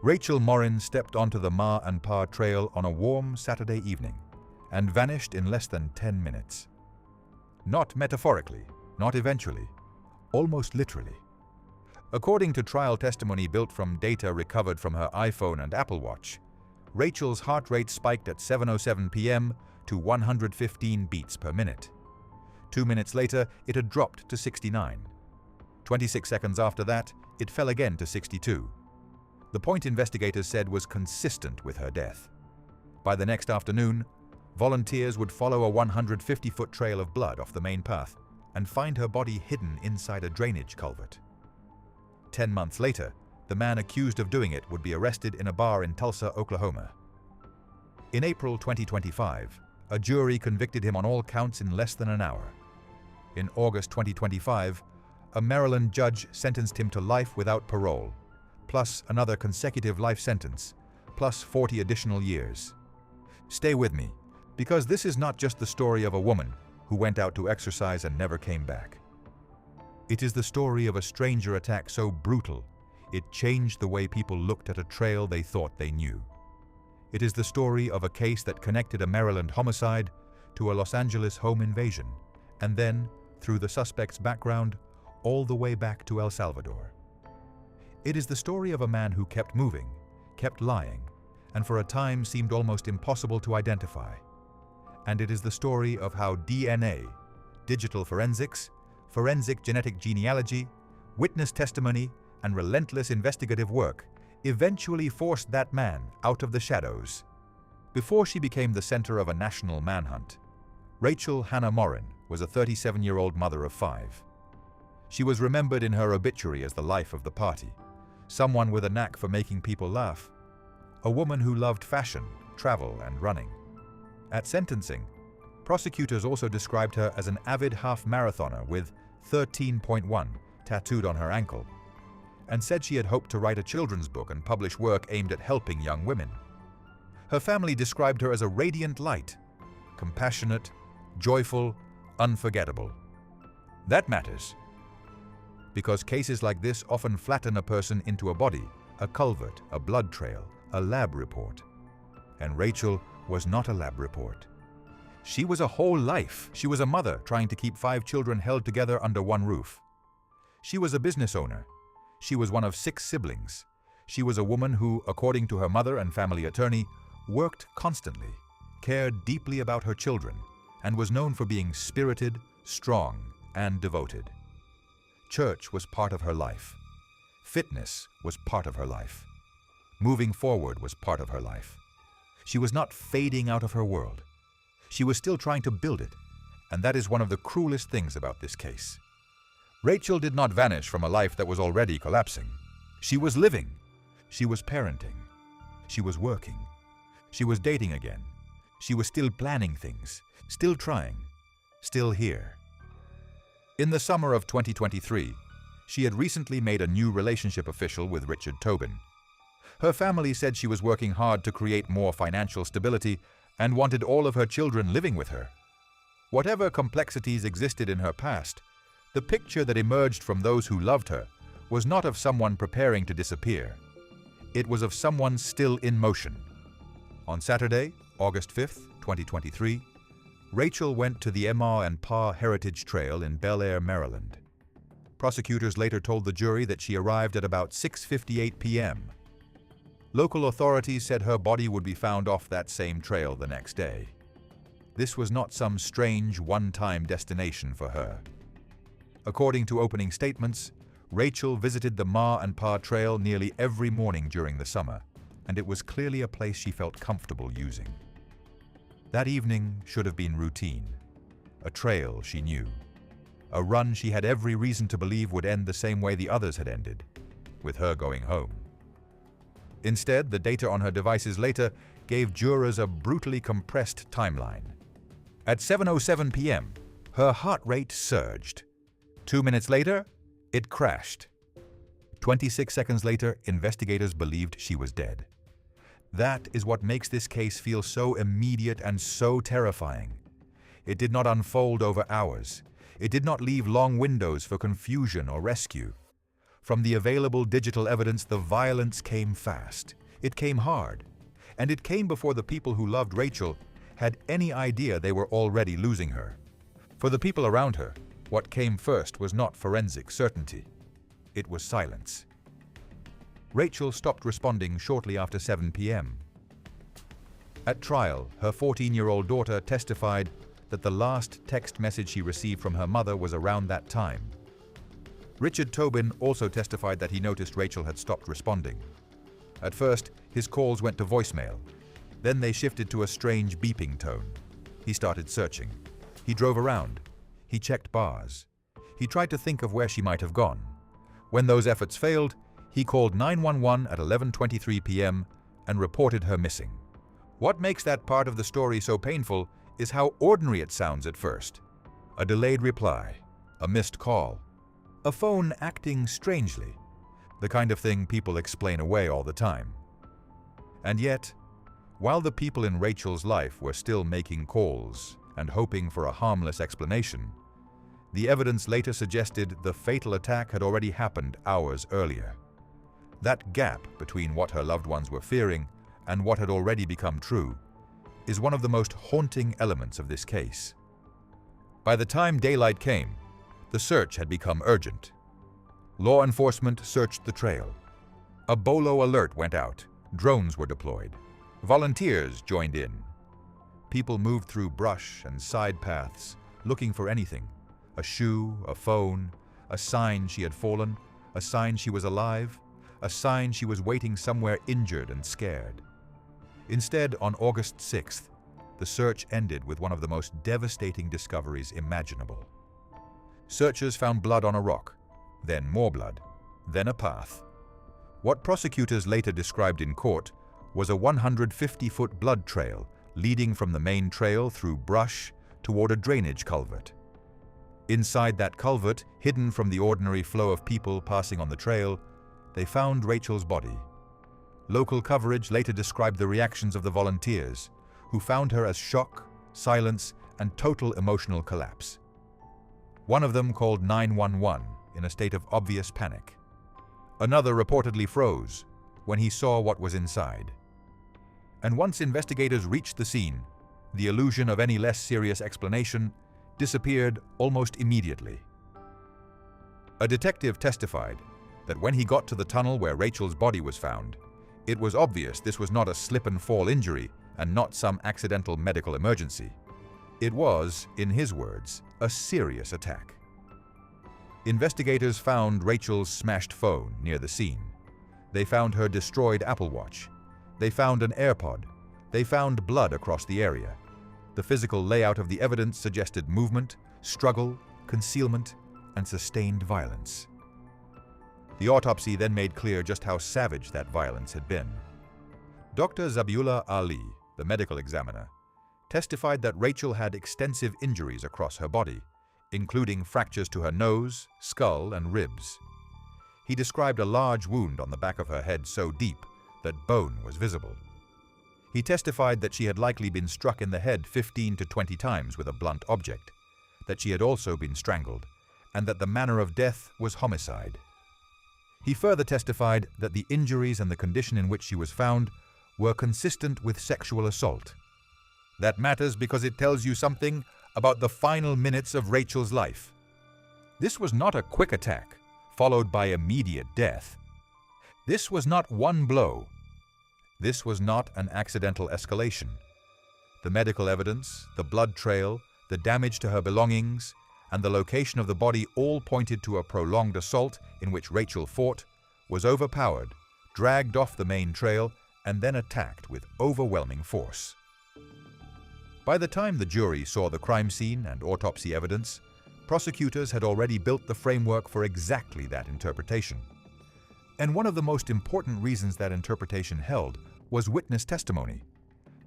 Rachel Morin stepped onto the Ma and Pa trail on a warm Saturday evening and vanished in less than 10 minutes. Not metaphorically, not eventually, almost literally. According to trial testimony built from data recovered from her iPhone and Apple Watch, Rachel's heart rate spiked at 7:07 p.m. to 115 beats per minute. 2 minutes later, it had dropped to 69. 26 seconds after that, it fell again to 62. The point investigators said was consistent with her death. By the next afternoon, volunteers would follow a 150-foot trail of blood off the main path and find her body hidden inside a drainage culvert. 10 months later, the man accused of doing it would be arrested in a bar in Tulsa, Oklahoma. In April 2025, a jury convicted him on all counts in less than an hour. In August 2025, a Maryland judge sentenced him to life without parole, plus another consecutive life sentence, plus 40 additional years. Stay with me, because this is not just the story of a woman who went out to exercise and never came back. It is the story of a stranger attack so brutal, it changed the way people looked at a trail they thought they knew. It is the story of a case that connected a Maryland homicide to a Los Angeles home invasion, and then, through the suspect's background, all the way back to El Salvador. It is the story of a man who kept moving, kept lying, and for a time seemed almost impossible to identify. And it is the story of how DNA, digital forensics, forensic genetic genealogy, witness testimony, and relentless investigative work eventually forced that man out of the shadows. Before she became the center of a national manhunt, Rachel Hannah Morin was a 37-year-old mother of 5. She was remembered in her obituary as the life of the party, someone with a knack for making people laugh, a woman who loved fashion, travel, and running. At sentencing, prosecutors also described her as an avid half-marathoner with 13.1 tattooed on her ankle, and said she had hoped to write a children's book and publish work aimed at helping young women. Her family described her as a radiant light, compassionate, joyful, unforgettable. That matters, because cases like this often flatten a person into a body, a culvert, a blood trail, a lab report. And Rachel was not a lab report. She was a whole life. She was a mother trying to keep 5 children held together under one roof. She was a business owner. She was one of 6 siblings. She was a woman who, according to her mother and family attorney, worked constantly, cared deeply about her children, and was known for being spirited, strong, and devoted. Church was part of her life. Fitness was part of her life. Moving forward was part of her life. She was not fading out of her world. She was still trying to build it, and that is one of the cruelest things about this case. Rachel did not vanish from a life that was already collapsing. She was living. She was parenting. She was working. She was dating again. She was still planning things, still trying, still here. In the summer of 2023, she had recently made a new relationship official with Richard Tobin. Her family said she was working hard to create more financial stability and wanted all of her children living with her. Whatever complexities existed in her past, the picture that emerged from those who loved her was not of someone preparing to disappear. It was of someone still in motion. On Saturday, August 5th, 2023, Rachel went to the Ma and Pa Heritage Trail in Bel Air, Maryland. Prosecutors later told the jury that she arrived at about 6:58 p.m. Local authorities said her body would be found off that same trail the next day. This was not some strange one-time destination for her. According to opening statements, Rachel visited the Ma and Pa trail nearly every morning during the summer, and it was clearly a place she felt comfortable using. That evening should have been routine, a trail she knew, a run she had every reason to believe would end the same way the others had ended, with her going home. Instead, the data on her devices later gave jurors a brutally compressed timeline. At 7:07 p.m., her heart rate surged. 2 minutes later, it crashed. 26 seconds later, investigators believed she was dead. That is what makes this case feel so immediate and so terrifying. It did not unfold over hours. It did not leave long windows for confusion or rescue. From the available digital evidence, the violence came fast. It came hard. And it came before the people who loved Rachel had any idea they were already losing her. For the people around her, what came first was not forensic certainty. It was silence. Rachel stopped responding shortly after 7 p.m. At trial, her 14-year-old daughter testified that the last text message she received from her mother was around that time. Richard Tobin also testified that he noticed Rachel had stopped responding. At first, his calls went to voicemail. Then they shifted to a strange beeping tone. He started searching. He drove around. He checked bars. He tried to think of where she might have gone. When those efforts failed, he called 911 at 11:23 p.m. and reported her missing. What makes that part of the story so painful is how ordinary it sounds at first. A delayed reply, a missed call, a phone acting strangely, the kind of thing people explain away all the time. And yet, while the people in Rachel's life were still making calls and hoping for a harmless explanation, the evidence later suggested the fatal attack had already happened hours earlier. That gap between what her loved ones were fearing and what had already become true is one of the most haunting elements of this case. By the time daylight came, the search had become urgent. Law enforcement searched the trail. A BOLO alert went out. Drones were deployed. Volunteers joined in. People moved through brush and side paths, looking for anything: a shoe, a phone, a sign she had fallen, a sign she was alive, a sign she was waiting somewhere injured and scared. Instead, on August 6th, the search ended with one of the most devastating discoveries imaginable. Searchers found blood on a rock, then more blood, then a path. What prosecutors later described in court was a 150-foot blood trail leading from the main trail through brush toward a drainage culvert. Inside that culvert, hidden from the ordinary flow of people passing on the trail, they found Rachel's body. Local coverage later described the reactions of the volunteers, who found her as shock, silence, and total emotional collapse. One of them called 911 in a state of obvious panic. Another reportedly froze when he saw what was inside. And once investigators reached the scene, the illusion of any less serious explanation disappeared almost immediately. A detective testified that when he got to the tunnel where Rachel's body was found, it was obvious this was not a slip-and-fall injury and not some accidental medical emergency. It was, in his words, a serious attack. Investigators found Rachel's smashed phone near the scene. They found her destroyed Apple Watch. They found an AirPod. They found blood across the area. The physical layout of the evidence suggested movement, struggle, concealment, and sustained violence. The autopsy then made clear just how savage that violence had been. Dr. Zabiullah Ali, the medical examiner, testified that Rachel had extensive injuries across her body, including fractures to her nose, skull, and ribs. He described a large wound on the back of her head so deep that bone was visible. He testified that she had likely been struck in the head 15 to 20 times with a blunt object, that she had also been strangled, and that the manner of death was homicide. He further testified that the injuries and the condition in which she was found were consistent with sexual assault. That matters because it tells you something about the final minutes of Rachel's life. This was not a quick attack, followed by immediate death. This was not one blow. This was not an accidental escalation. The medical evidence, the blood trail, the damage to her belongings, and the location of the body all pointed to a prolonged assault in which Rachel fought, was overpowered, dragged off the main trail, and then attacked with overwhelming force. By the time the jury saw the crime scene and autopsy evidence, prosecutors had already built the framework for exactly that interpretation. And one of the most important reasons that interpretation held was witness testimony.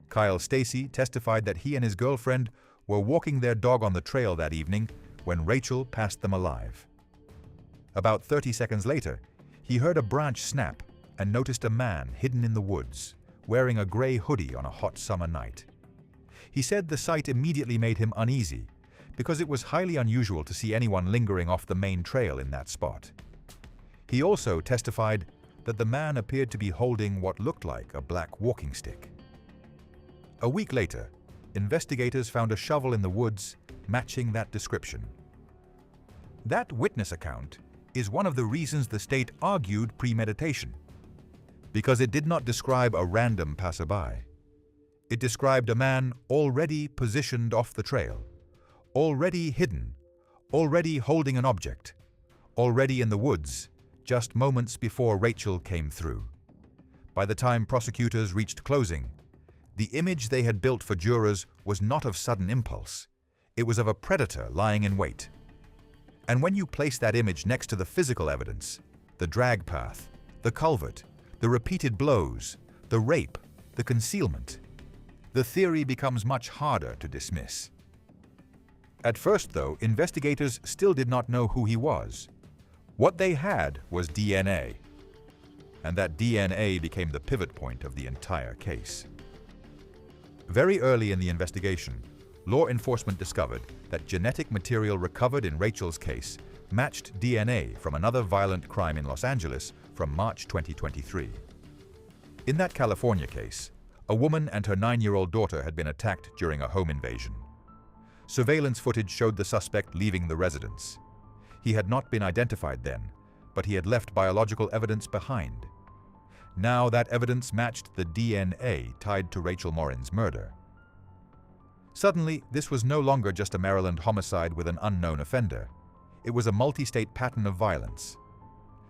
Kyle Stacy testified that he and his girlfriend were walking their dog on the trail that evening when Rachel passed them alive. About 30 seconds later, he heard a branch snap and noticed a man hidden in the woods, wearing a gray hoodie on a hot summer night. He said the sight immediately made him uneasy because it was highly unusual to see anyone lingering off the main trail in that spot. He also testified that the man appeared to be holding what looked like a black walking stick. A week later, investigators found a shovel in the woods matching that description. That witness account is one of the reasons the state argued premeditation, because it did not describe a random passerby. It described a man already positioned off the trail, already hidden, already holding an object, already in the woods, just moments before Rachel came through. By the time prosecutors reached closing, the image they had built for jurors was not of sudden impulse. It was of a predator lying in wait. And when you place that image next to the physical evidence, the drag path, the culvert, the repeated blows, the rape, the concealment, the theory becomes much harder to dismiss. At first, though, investigators still did not know who he was. What they had was DNA, and that DNA became the pivot point of the entire case. Very early in the investigation, law enforcement discovered that genetic material recovered in Rachel's case matched DNA from another violent crime in Los Angeles from March 2023. In that California case, a woman and her 9-year-old daughter had been attacked during a home invasion. Surveillance footage showed the suspect leaving the residence. He had not been identified then, but he had left biological evidence behind. Now that evidence matched the DNA tied to Rachel Morin's murder. Suddenly, this was no longer just a Maryland homicide with an unknown offender. It was a multi-state pattern of violence.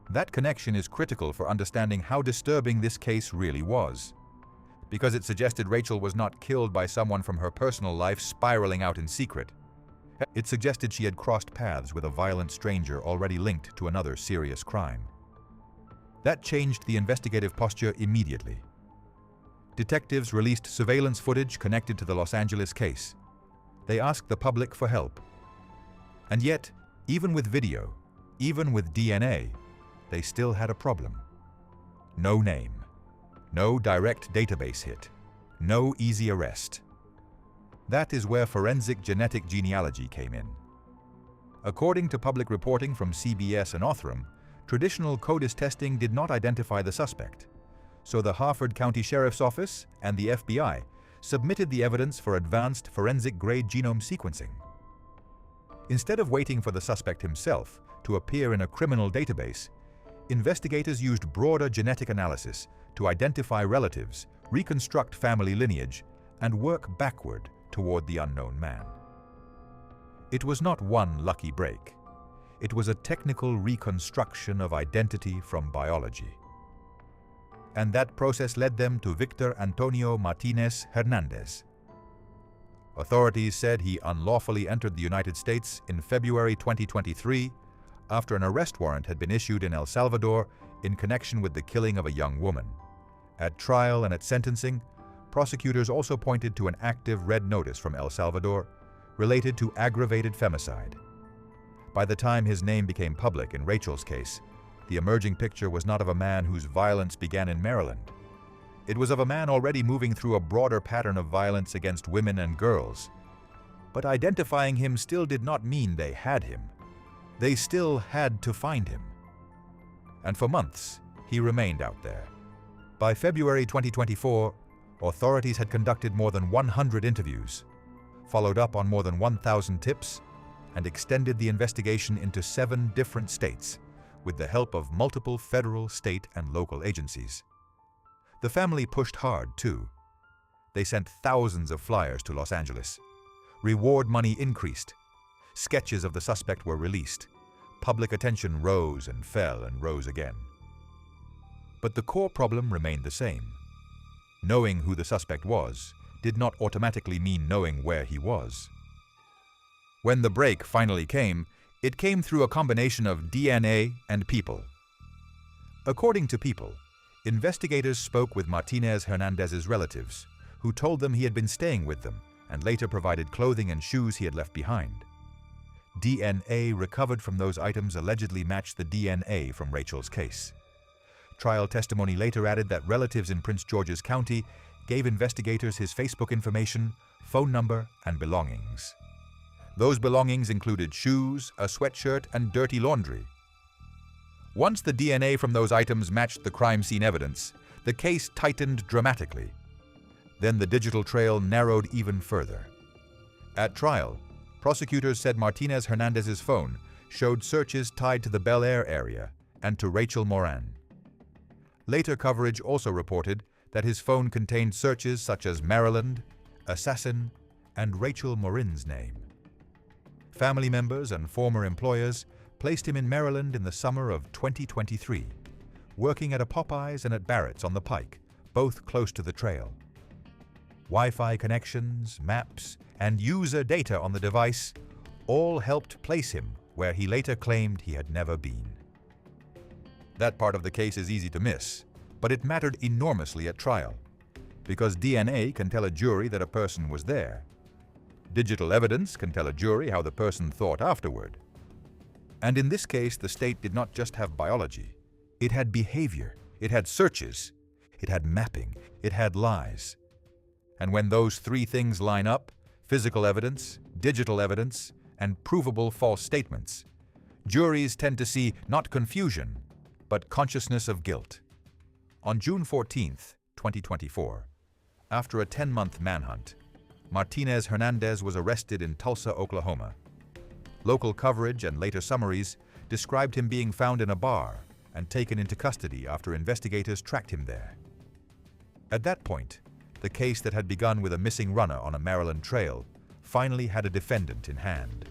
That connection is critical for understanding how disturbing this case really was, because it suggested Rachel was not killed by someone from her personal life spiraling out in secret. It suggested she had crossed paths with a violent stranger already linked to another serious crime. That changed the investigative posture immediately. Detectives released surveillance footage connected to the Los Angeles case. They asked the public for help. And yet, even with video, even with DNA, they still had a problem. No name. No direct database hit. No easy arrest. That is where forensic genetic genealogy came in. According to public reporting from CBS and Othram, traditional CODIS testing did not identify the suspect, so the Harford County Sheriff's Office and the FBI submitted the evidence for advanced forensic-grade genome sequencing. Instead of waiting for the suspect himself to appear in a criminal database, investigators used broader genetic analysis to identify relatives, reconstruct family lineage, and work backward toward the unknown man. It was not one lucky break. It was a technical reconstruction of identity from biology. And that process led them to Victor Antonio Martinez-Hernandez. Authorities said he unlawfully entered the United States in February 2023 after an arrest warrant had been issued in El Salvador in connection with the killing of a young woman. At trial and at sentencing, prosecutors also pointed to an active red notice from El Salvador related to aggravated femicide. By the time his name became public in Rachel's case, the emerging picture was not of a man whose violence began in Maryland. It was of a man already moving through a broader pattern of violence against women and girls. But identifying him still did not mean they had him. They still had to find him. And for months, he remained out there. By February 2024, authorities had conducted more than 100 interviews, followed up on more than 1,000 tips, and extended the investigation into 7 different states with the help of multiple federal, state, and local agencies. The family pushed hard, too. They sent thousands of flyers to Los Angeles. Reward money increased. Sketches of the suspect were released. Public attention rose and fell and rose again. But the core problem remained the same. Knowing who the suspect was did not automatically mean knowing where he was. When the break finally came, it came through a combination of DNA and people. According to People, investigators spoke with Martinez-Hernandez's relatives, who told them he had been staying with them and later provided clothing and shoes he had left behind. DNA recovered from those items allegedly matched the DNA from Rachel's case. Trial testimony later added that relatives in Prince George's County gave investigators his Facebook information, phone number, and belongings. Those belongings included shoes, a sweatshirt, and dirty laundry. Once the DNA from those items matched the crime scene evidence, the case tightened dramatically. Then the digital trail narrowed even further. At trial, prosecutors said Martinez-Hernandez's phone showed searches tied to the Bel Air area and to Rachel Morin. Later coverage also reported that his phone contained searches such as Maryland, assassin, and Rachel Morin's name. Family members and former employers placed him in Maryland in the summer of 2023, working at a Popeyes and at Barrett's on the Pike, both close to the trail. Wi-Fi connections, maps, and user data on the device all helped place him where he later claimed he had never been. That part of the case is easy to miss, but it mattered enormously at trial, because DNA can tell a jury that a person was there. Digital evidence can tell a jury how the person thought afterward. And in this case, the state did not just have biology. It had behavior, it had searches, it had mapping, it had lies. And when those three things line up, physical evidence, digital evidence, and provable false statements, juries tend to see not confusion, but consciousness of guilt. On June 14, 2024, after a 10-month manhunt, Martinez-Hernandez was arrested in Tulsa, Oklahoma. Local coverage and later summaries described him being found in a bar and taken into custody after investigators tracked him there. At that point, the case that had begun with a missing runner on a Maryland trail finally had a defendant in hand.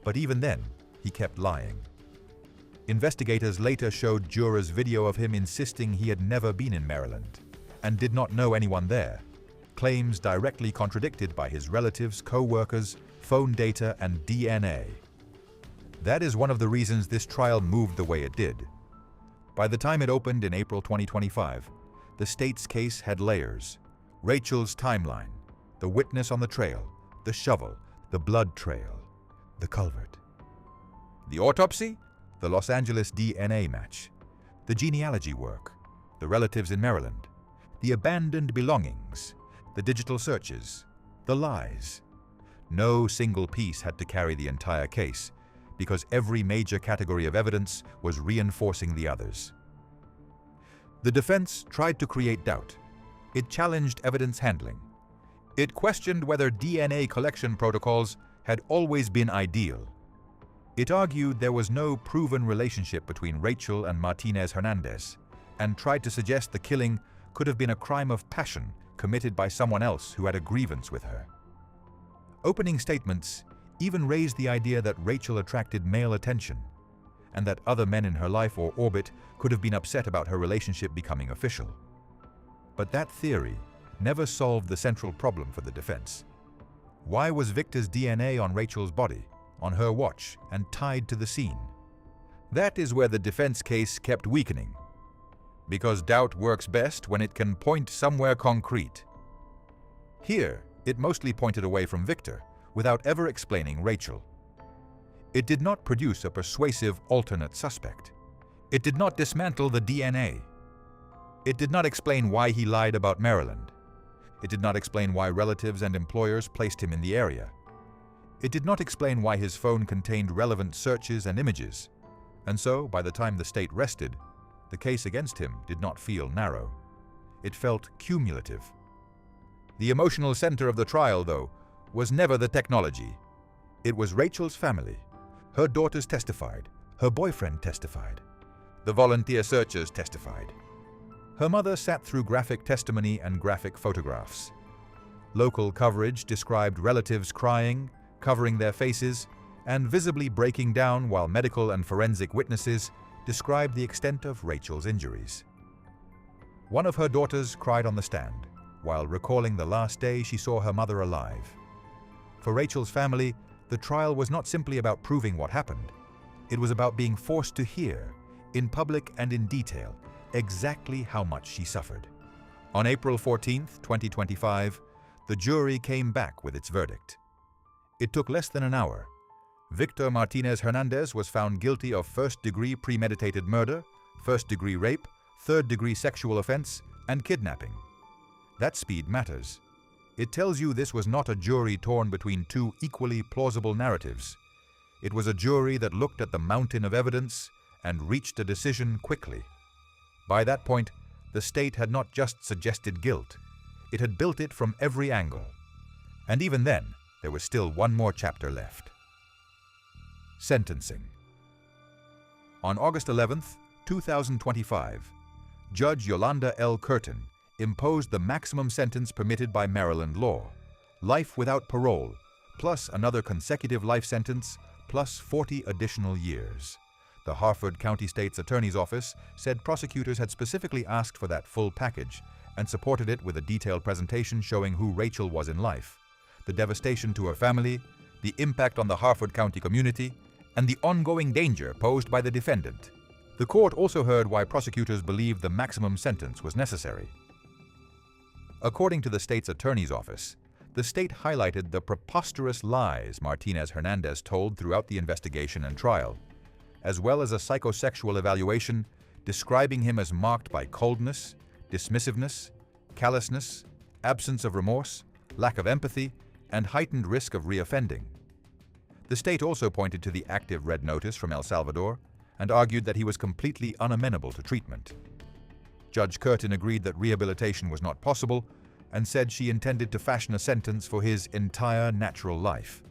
But even then, he kept lying. Investigators later showed jurors video of him insisting he had never been in Maryland and did not know anyone there, claims directly contradicted by his relatives, co-workers, phone data, and DNA. That is one of the reasons this trial moved the way it did. By the time it opened in April 2025, the state's case had layers. Rachel's timeline, the witness on the trail, the shovel, the blood trail, the culvert. The autopsy, the Los Angeles DNA match, the genealogy work, the relatives in Maryland, the abandoned belongings, the digital searches, the lies. No single piece had to carry the entire case because every major category of evidence was reinforcing the others. The defense tried to create doubt. It challenged evidence handling. It questioned whether DNA collection protocols had always been ideal. It argued there was no proven relationship between Rachel and Martinez-Hernandez, and tried to suggest the killing could have been a crime of passion committed by someone else who had a grievance with her. Opening statements even raised the idea that Rachel attracted male attention, and that other men in her life or orbit could have been upset about her relationship becoming official. But that theory never solved the central problem for the defense. Why was Victor's DNA on Rachel's body, on her watch, and tied to the scene? That is where the defense case kept weakening, because doubt works best when it can point somewhere concrete. Here, it mostly pointed away from Victor, without ever explaining Rachel. It did not produce a persuasive alternate suspect. It did not dismantle the DNA. It did not explain why he lied about Maryland. It did not explain why relatives and employers placed him in the area. It did not explain why his phone contained relevant searches and images. And so, by the time the state rested, the case against him did not feel narrow. It felt cumulative. The emotional center of the trial, though, was never the technology. It was Rachel's family. Her daughters testified. Her boyfriend testified. The volunteer searchers testified. Her mother sat through graphic testimony and graphic photographs. Local coverage described relatives crying, covering their faces, and visibly breaking down, while medical and forensic witnesses described the extent of Rachel's injuries. One of her daughters cried on the stand, while recalling the last day she saw her mother alive. For Rachel's family, the trial was not simply about proving what happened. It was about being forced to hear, in public and in detail, exactly how much she suffered. On April 14, 2025, the jury came back with its verdict. It took less than an hour. Victor Martinez-Hernandez was found guilty of first-degree premeditated murder, first-degree rape, third-degree sexual offense, and kidnapping. That speed matters. It tells you this was not a jury torn between two equally plausible narratives. It was a jury that looked at the mountain of evidence and reached a decision quickly. By that point, the state had not just suggested guilt, it had built it from every angle. And even then, there was still one more chapter left. Sentencing. On August 11, 2025, Judge Yolanda L. Curtin imposed the maximum sentence permitted by Maryland law, life without parole, plus another consecutive life sentence, plus 40 additional years. The Harford County State's Attorney's Office said prosecutors had specifically asked for that full package and supported it with a detailed presentation showing who Rachel was in life, the devastation to her family, the impact on the Harford County community, and the ongoing danger posed by the defendant. The court also heard why prosecutors believed the maximum sentence was necessary. According to the state's attorney's office, the state highlighted the preposterous lies Martinez-Hernandez told throughout the investigation and trial, as well as a psychosexual evaluation describing him as marked by coldness, dismissiveness, callousness, absence of remorse, lack of empathy, and heightened risk of reoffending. The state also pointed to the active red notice from El Salvador and argued that he was completely unamenable to treatment. Judge Curtin agreed that rehabilitation was not possible and said she intended to fashion a sentence for his entire natural life.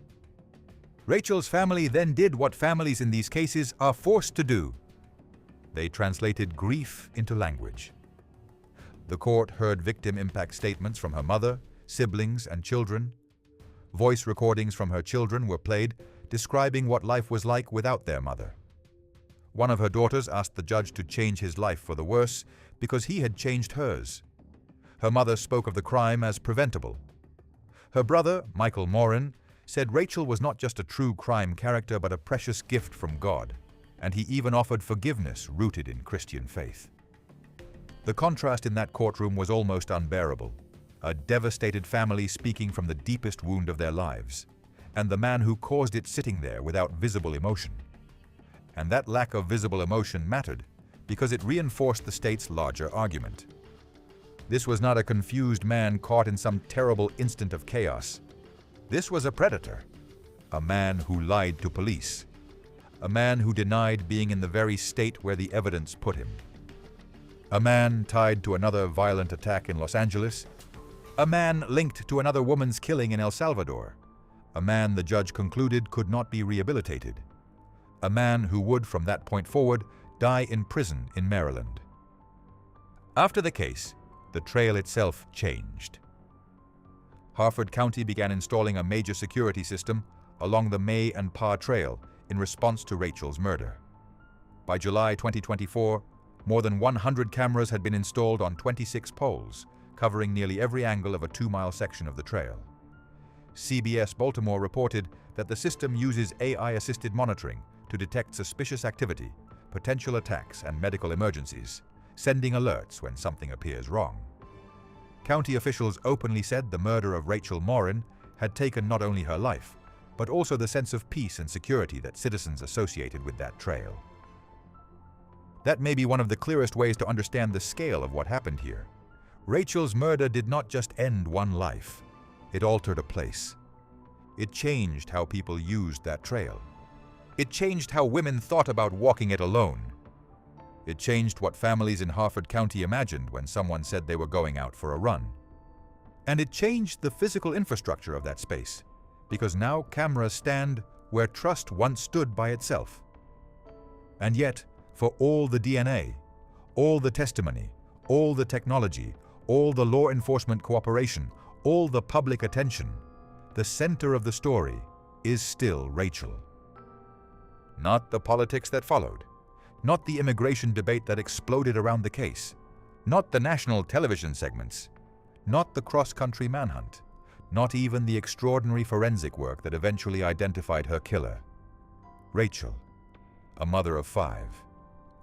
Rachel's family then did what families in these cases are forced to do. They translated grief into language. The court heard victim impact statements from her mother, siblings, and children. Voice recordings from her children were played, describing what life was like without their mother. One of her daughters asked the judge to change his life for the worse because he had changed hers. Her mother spoke of the crime as preventable. Her brother, Rachel Morin, said Rachel was not just a true crime character but a precious gift from God, and he even offered forgiveness rooted in Christian faith. The contrast in that courtroom was almost unbearable. A devastated family speaking from the deepest wound of their lives, and the man who caused it sitting there without visible emotion. And that lack of visible emotion mattered because it reinforced the state's larger argument. This was not a confused man caught in some terrible instant of chaos. This was a predator, a man who lied to police, a man who denied being in the very state where the evidence put him, a man tied to another violent attack in Los Angeles, a man linked to another woman's killing in El Salvador, a man the judge concluded could not be rehabilitated, a man who would from that point forward die in prison in Maryland. After the case, the trail itself changed. Harford County began installing a major security system along the May and Parr Trail in response to Rachel's murder. By July 2024, more than 100 cameras had been installed on 26 poles, covering nearly every angle of a 2-mile section of the trail. CBS Baltimore reported that the system uses AI-assisted monitoring to detect suspicious activity, potential attacks, and medical emergencies, sending alerts when something appears wrong. County officials openly said the murder of Rachel Morin had taken not only her life, but also the sense of peace and security that citizens associated with that trail. That may be one of the clearest ways to understand the scale of what happened here. Rachel's murder did not just end one life, it altered a place. It changed how people used that trail. It changed how women thought about walking it alone. It changed what families in Harford County imagined when someone said they were going out for a run. And it changed the physical infrastructure of that space, because now cameras stand where trust once stood by itself. And yet, for all the DNA, all the testimony, all the technology, all the law enforcement cooperation, all the public attention, the center of the story is still Rachel. Not the politics that followed, not the immigration debate that exploded around the case, not the national television segments, not the cross-country manhunt, not even the extraordinary forensic work that eventually identified her killer. Rachel, a mother of 5,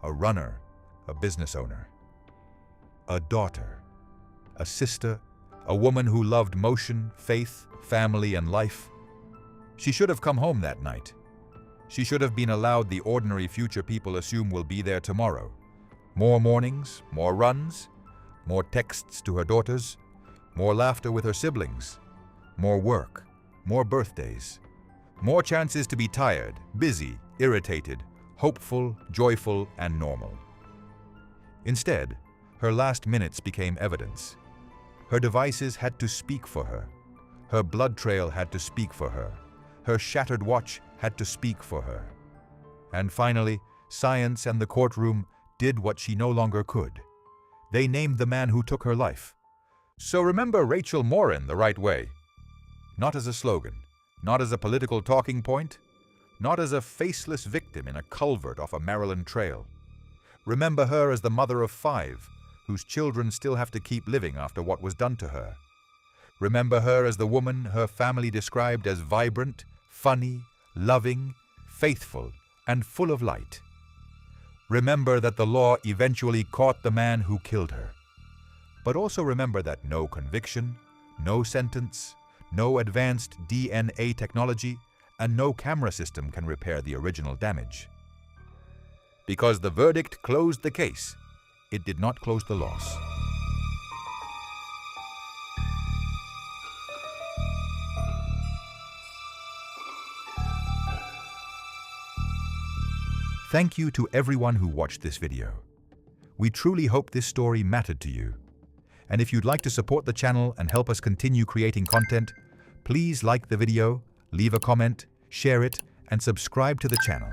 a runner, a business owner, a daughter, a sister, a woman who loved motion, faith, family, and life. She should have come home that night. She should have been allowed the ordinary future people assume will be there tomorrow. More mornings, more runs, more texts to her daughters, more laughter with her siblings, more work, more birthdays, more chances to be tired, busy, irritated, hopeful, joyful, and normal. Instead, her last minutes became evidence. Her devices had to speak for her. Her blood trail had to speak for her. Her shattered watch had to speak for her. And finally, science and the courtroom did what she no longer could. They named the man who took her life. So remember Rachel Morin the right way. Not as a slogan, not as a political talking point, not as a faceless victim in a culvert off a Maryland trail. Remember her as the mother of 5, whose children still have to keep living after what was done to her. Remember her as the woman her family described as vibrant, funny, loving, faithful, and full of light. Remember that the law eventually caught the man who killed her. But also remember that no conviction, no sentence, no advanced DNA technology, and no camera system can repair the original damage. Because the verdict closed the case, it did not close the loss. Thank you to everyone who watched this video. We truly hope this story mattered to you. And if you'd like to support the channel and help us continue creating content, please like the video, leave a comment, share it, and subscribe to the channel.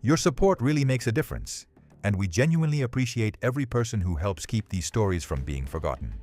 Your support really makes a difference, and we genuinely appreciate every person who helps keep these stories from being forgotten.